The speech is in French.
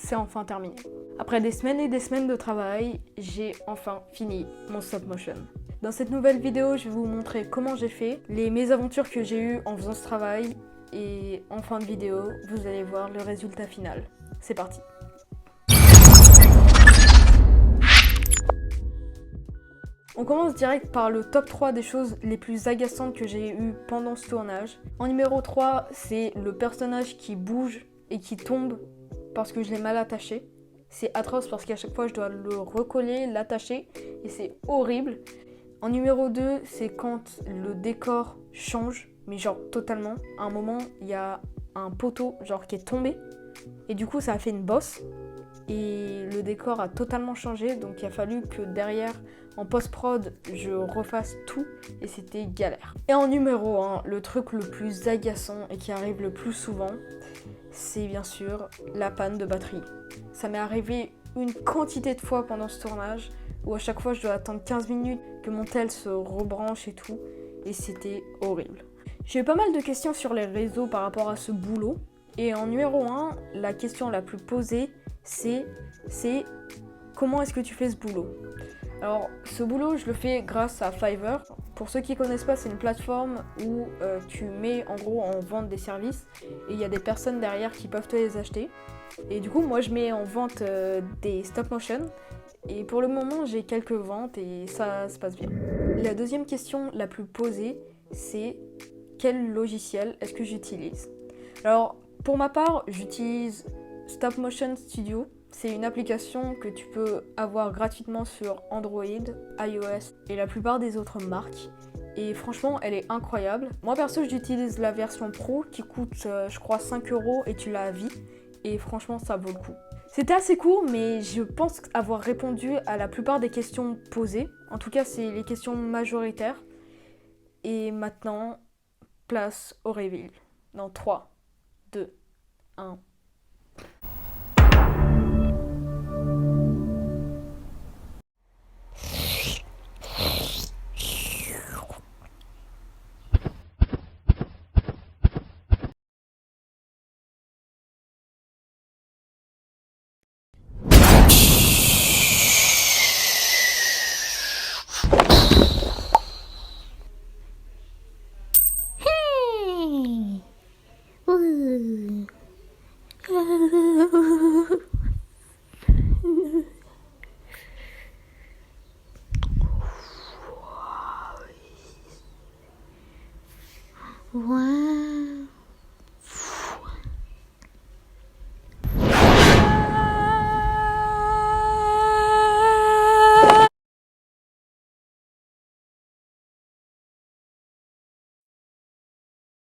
c'est enfin terminé. Après des semaines et des semaines de travail, j'ai enfin fini mon stop motion. Dans cette nouvelle vidéo, je vais vous montrer comment j'ai fait, les mésaventures que j'ai eues en faisant ce travail, et en fin de vidéo, vous allez voir le résultat final. C'est parti. On commence direct par le top 3 des choses les plus agaçantes que j'ai eues pendant ce tournage. En numéro 3, c'est le personnage qui bouge et qui tombe parce que je l'ai mal attaché. C'est atroce parce qu'à chaque fois je dois le recoller, l'attacher et c'est horrible. En numéro 2, c'est quand le décor change, mais genre totalement. À un moment, il y a un poteau genre qui est tombé et du coup ça a fait une bosse. Et le décor a totalement changé, donc il a fallu que derrière, en post-prod, je refasse tout et c'était galère. Et en numéro 1, le truc le plus agaçant et qui arrive le plus souvent, c'est bien sûr la panne de batterie. Ça m'est arrivé une quantité de fois pendant ce tournage, où à chaque fois je dois attendre 15 minutes que mon tel se rebranche et tout, et c'était horrible. J'ai eu pas mal de questions sur les réseaux par rapport à ce boulot, et en numéro 1, la question la plus posée, c'est comment est-ce que tu fais ce boulot? Alors ce boulot je le fais grâce à Fiverr. Pour ceux qui connaissent pas, c'est une plateforme où tu mets en gros en vente des services et il y a des personnes derrière qui peuvent te les acheter. Et du coup moi je mets en vente des stop motion et pour le moment j'ai quelques ventes et ça se passe bien. La deuxième question la plus posée, c'est quel logiciel est-ce que j'utilise? Alors pour ma part j'utilise Stop Motion Studio, c'est une application que tu peux avoir gratuitement sur Android, iOS et la plupart des autres marques. Et franchement, elle est incroyable. Moi perso, j'utilise la version pro qui coûte, je crois, 5 € et tu l'as à vie. Et franchement, ça vaut le coup. C'était assez court, mais je pense avoir répondu à la plupart des questions posées. En tout cas, c'est les questions majoritaires. Et maintenant, place au reveal. Dans 3, 2, 1...